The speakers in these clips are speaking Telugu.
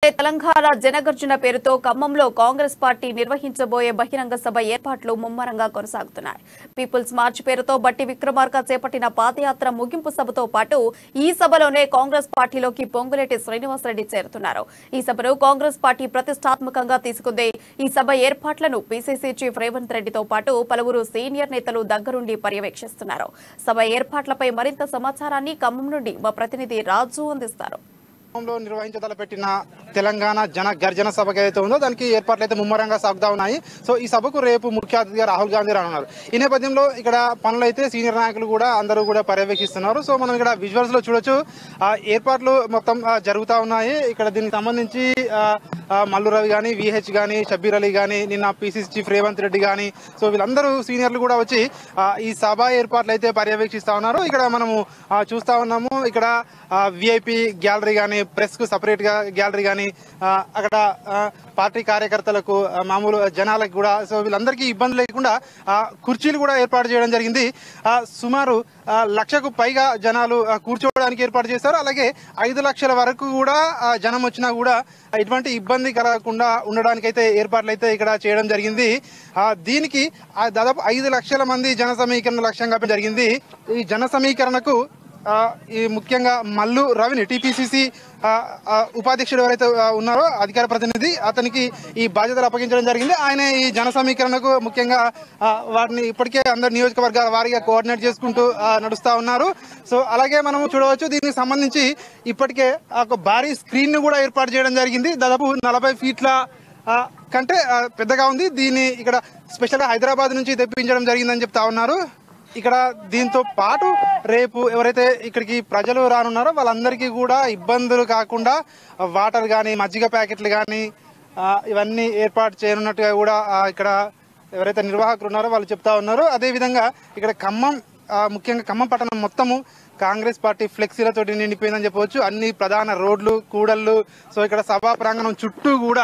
తెలంగాణ జనగర్జన పేరుతో ఖమ్మంలో కాంగ్రెస్ పార్టీ నిర్వహించబోయే బహిరంగ సభ ఏర్పాట్లు ముమ్మరంగా కొనసాగుతున్నాయి. పీపుల్స్ మార్చ్ పేరుతో బట్టి విక్రమార్క చేపట్టిన పాదయాత్ర ముగింపు సభతో పాటు ఈ సభలోనే కాంగ్రెస్ పార్టీలోకి పొంగులేటి శ్రీనివాసరెడ్డి చేరుతున్నారు. ఈ సభను కాంగ్రెస్ పార్టీ ప్రతిష్టాత్మకంగా తీసుకుంది. ఈ సభ ఏర్పాట్లను పీసీసీ చీఫ్ రేవంత్ రెడ్డితో పాటు పలువురు సీనియర్ నేతలు దగ్గరుండి పర్యవేక్షిస్తున్నారు. సభ ఏర్పాట్లపై మరింత సమాచారాన్ని ఖమ్మం నుండి మా ప్రతినిధి రాజు అందిస్తారు. నిర్వహించదలపెట్టిన తెలంగాణ జన గర్జన సభకి అయితే ఉందో దానికి ఏర్పాట్లు అయితే ముమ్మరంగా సాగుతా ఉన్నాయి. సో ఈ సభకు రేపు ముఖ్య అతిథిగా రాహుల్ గాంధీ రానున్నారు. ఈ నేపథ్యంలో ఇక్కడ పనులు అయితే సీనియర్ నాయకులు కూడా అందరూ కూడా పర్యవేక్షిస్తున్నారు. సో మనం ఇక్కడ విజువల్స్ లో చూడొచ్చు, ఏర్పాట్లు మొత్తం జరుగుతూ ఉన్నాయి. ఇక్కడ దీనికి సంబంధించి మల్లు రవి కానీ, విహెచ్ కానీ, షబ్బీర్ అలీ కానీ, నిన్న పీసీసీ చీఫ్ రేవంత్ రెడ్డి కానీ, సో వీళ్ళందరూ సీనియర్లు కూడా వచ్చి ఈ సభ ఏర్పాట్లు అయితే పర్యవేక్షిస్తా ఉన్నారు. ఇక్కడ మనము చూస్తా ఉన్నాము, ఇక్కడ విఐపి గ్యాలరీ కానీ, ప్రెస్ కు సపరేట్ గా గ్యాలరీ కానీ, అక్కడ పార్టీ కార్యకర్తలకు, మామూలు జనాలకు కూడా, సో వీళ్ళందరికీ ఇబ్బంది లేకుండా కుర్చీలు కూడా ఏర్పాటు చేయడం జరిగింది. సుమారు 1,00,000కు పైగా జనాలు కూర్చోవడానికి ఏర్పాటు చేశారు. అలాగే 5 లక్షల వరకు కూడా జనం వచ్చినా కూడా ఎటువంటి ఇబ్బంది కలగకుండా ఉండడానికి అయితే ఏర్పాట్లు అయితే ఇక్కడ చేయడం జరిగింది. దీనికి దాదాపు 5 లక్షల మంది జన సమీకరణ లక్ష్యంగా జరిగింది. ఈ జన సమీకరణకు ఈ ముఖ్యంగా మల్లు రవిని, టీపీసీసీ ఉపాధ్యక్షుడు ఎవరైతే ఉన్నారో అధికార ప్రతినిధి, అతనికి ఈ బాధ్యతలు అప్పగించడం జరిగింది. ఆయన ఈ జన సమీకరణకు ముఖ్యంగా వాటిని ఇప్పటికే అందరు నియోజకవర్గాల వారీగా కోఆర్డినేట్ చేసుకుంటూ నడుస్తూ ఉన్నారు. సో అలాగే మనం చూడవచ్చు, దీనికి సంబంధించి ఇప్పటికే ఒక భారీ స్క్రీన్ ను కూడా ఏర్పాటు చేయడం జరిగింది. దాదాపు 40 ఫీట్ల కంటే పెద్దగా ఉంది. దీన్ని ఇక్కడ స్పెషల్గా హైదరాబాద్ నుంచి తెప్పించడం జరిగిందని చెప్తా ఉన్నారు. ఇక్కడ దీంతో పాటు రేపు ఎవరైతే ఇక్కడికి ప్రజలు రానున్నారో వాళ్ళందరికీ కూడా ఇబ్బందులు కాకుండా వాటర్ కానీ, మజ్జిగ ప్యాకెట్లు కానీ ఇవన్నీ ఏర్పాటు చేయనున్నట్టుగా కూడా ఇక్కడ ఎవరైతే నిర్వాహకులు ఉన్నారో వాళ్ళు చెప్తా ఉన్నారు. అదేవిధంగా ఇక్కడ ముఖ్యంగా ఖమ్మం పట్టణం మొత్తము కాంగ్రెస్ పార్టీ ఫ్లెక్సీలతో నిండిపోయిందని చెప్పవచ్చు. అన్ని ప్రధాన రోడ్లు, కూడళ్లు, సో ఇక్కడ సభా ప్రాంగణం చుట్టూ కూడా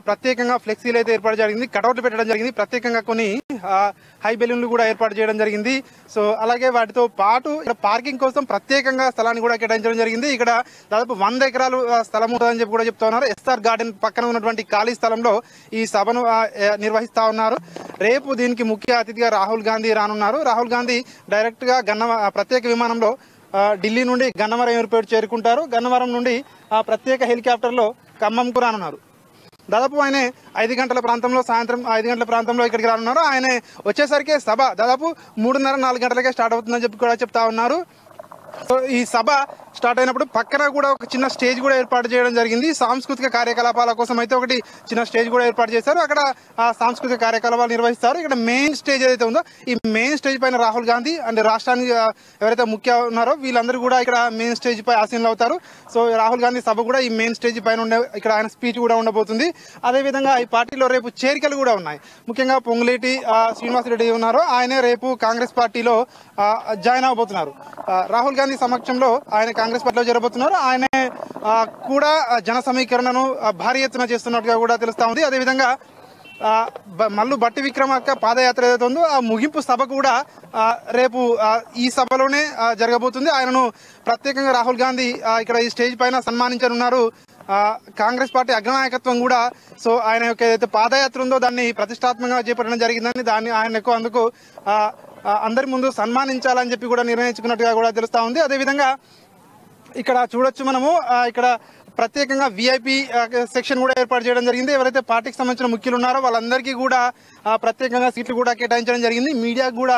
ప్రత్యేకంగా ఫ్లెక్సీలు అయితే ఏర్పాటు జరిగింది, కటౌట్లు పెట్టడం జరిగింది. ప్రత్యేకంగా కొన్ని హై బెలూన్లు కూడా ఏర్పాటు చేయడం జరిగింది. సో అలాగే వాటితో పాటు ఇక్కడ పార్కింగ్ కోసం ప్రత్యేకంగా స్థలాన్ని కూడా కేటాయించడం జరిగింది. ఇక్కడ దాదాపు 100 ఎకరాలు స్థలం ఉంటుందని చెప్పి కూడా చెప్తా ఉన్నారు. ఎస్ఆర్ గార్డెన్ పక్కన ఉన్నటువంటి ఖాళీ స్థలంలో ఈ సభను నిర్వహిస్తా ఉన్నారు. రేపు దీనికి ముఖ్య అతిథిగా రాహుల్ గాంధీ రానున్నారు. రాహుల్ గాంధీ డైరెక్ట్ గా ప్రత్యేక విమానంలో ఢిల్లీ నుండి గన్నవరం ఎయిర్పోర్ట్ చేరుకుంటారు. గన్నవరం నుండి ప్రత్యేక హెలికాప్టర్లో ఖమ్మంకు రానున్నారు. దాదాపు ఆయన 5 గంటల ప్రాంతంలో, సాయంత్రం 5 గంటల ప్రాంతంలో ఇక్కడికి రానున్నారు. ఆయన వచ్చేసరికి సభ దాదాపు 3:30-4 గంటలకే స్టార్ట్ అవుతుందని చెప్పి కూడా చెప్తా ఉన్నారు. సో ఈ సభ స్టార్ట్ అయినప్పుడు పక్కన కూడా ఒక చిన్న స్టేజ్ కూడా ఏర్పాటు చేయడం జరిగింది. సాంస్కృతిక కార్యకలాపాల కోసం అయితే ఒకటి చిన్న స్టేజ్ కూడా ఏర్పాటు చేశారు. అక్కడ సాంస్కృతిక కార్యకలాపాలు నిర్వహిస్తారు. ఇక్కడ మెయిన్ స్టేజ్ ఏదైతే ఉందో ఈ మెయిన్ స్టేజ్ పైన రాహుల్ గాంధీ అండ్ రాష్ట్రానికి ఎవరైతే ముఖ్య ఉన్నారో వీళ్ళందరూ కూడా ఇక్కడ మెయిన్ స్టేజ్ పై ఆసీనులు అవుతారు. సో రాహుల్ గాంధీ సభ కూడా ఈ మెయిన్ స్టేజ్ పైన ఇక్కడ ఆయన స్పీచ్ కూడా ఉండబోతుంది. అదేవిధంగా ఈ పార్టీలో రేపు చేరికలు కూడా ఉన్నాయి. ముఖ్యంగా పొంగులేటి శ్రీనివాసరెడ్డి ఉన్నారో ఆయనే రేపు కాంగ్రెస్ పార్టీలో జాయిన్ అవబోతున్నారు. రాహుల్ గాంధీ సమక్షంలో ఆయన కాంగ్రెస్ పార్టీలో చేరబోతున్నారు. ఆయనే కూడా జన సమీకరణను భారీ ఎత్తున చేస్తున్నట్టుగా కూడా తెలుస్తా ఉంది. అదేవిధంగా మల్లు బట్టి విక్రమార్క పాదయాత్ర ఏదైతే ఉందో ఆ ముగింపు సభ కూడా రేపు ఈ సభలోనే జరగబోతుంది. ఆయనను ప్రత్యేకంగా రాహుల్ గాంధీ ఇక్కడ ఈ స్టేజ్ పైన సన్మానించనున్నారు. కాంగ్రెస్ పార్టీ అగ్రనాయకత్వం కూడా సో ఆయన యొక్క ఏదైతే పాదయాత్ర ఉందో దాన్ని ప్రతిష్టాత్మకంగా చేపట్టడం జరిగిందని, దాన్ని ఆయనకు అందుకు అందరి ముందు సన్మానించాలని చెప్పి కూడా నిర్ణయించుకున్నట్టుగా కూడా తెలుస్తా ఉంది. అదేవిధంగా ఇక్కడ చూడొచ్చు మనము, ఇక్కడ ప్రత్యేకంగా విఐపి సెక్షన్ కూడా ఏర్పాటు చేయడం జరిగింది. ఎవరైతే పార్టీకి సంబంధించిన ముఖ్యులు ఉన్నారో వాళ్ళందరికీ కూడా ప్రత్యేకంగా సీట్లు కూడా కేటాయించడం జరిగింది. మీడియాకు కూడా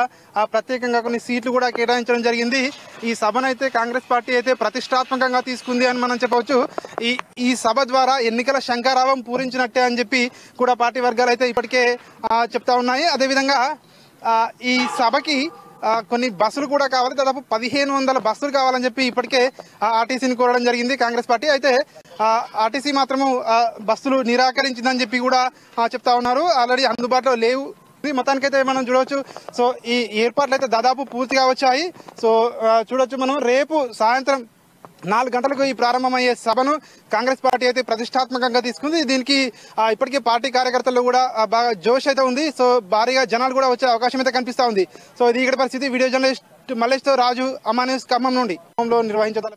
ప్రత్యేకంగా కొన్ని సీట్లు కూడా కేటాయించడం జరిగింది. ఈ సభనైతే కాంగ్రెస్ పార్టీ అయితే ప్రతిష్టాత్మకంగా తీసుకుంది అని మనం చెప్పవచ్చు. ఈ సభ ద్వారా ఎన్నికల శంఖారావం పూరించినట్టే అని చెప్పి కూడా పార్టీ వర్గాలు అయితే ఇప్పటికే చెప్తా ఉన్నాయి. అదేవిధంగా ఈ సభకి కొన్ని బస్సులు కూడా కావాలి. దాదాపు 1500 బస్సులు కావాలని చెప్పి ఇప్పటికే ఆర్టీసీని కోరడం జరిగింది కాంగ్రెస్ పార్టీ. అయితే ఆర్టీసీ మాత్రము బస్సులు నిరాకరించిందని చెప్పి కూడా చెప్తా ఉన్నారు. ఆల్రెడీ అందుబాటులో లేవు. మొత్తానికైతే మనం చూడవచ్చు. సో ఈ ఏర్పాట్లు అయితే దాదాపు పూర్తిగా వచ్చాయి. సో చూడొచ్చు మనం, రేపు సాయంత్రం 4 గంటలకు ఈ ప్రారంభమయ్యే సభను కాంగ్రెస్ పార్టీ అయితే ప్రతిష్టాత్మకంగా తీసుకుంది. దీనికి ఇప్పటికే పార్టీ కార్యకర్తలు కూడా బాగా జోష్ అయితే ఉంది. సో భారీగా జనాలు కూడా వచ్చే అవకాశం అయితే కనిపిస్తా ఉంది. సో ఇది ఇక్కడ పరిస్థితి. వీడియో జర్నలిస్ట్ మల్లేష్తో రాజు, అమ్మా న్యూస్ ఖమ్మం నుండి నిర్వహించగల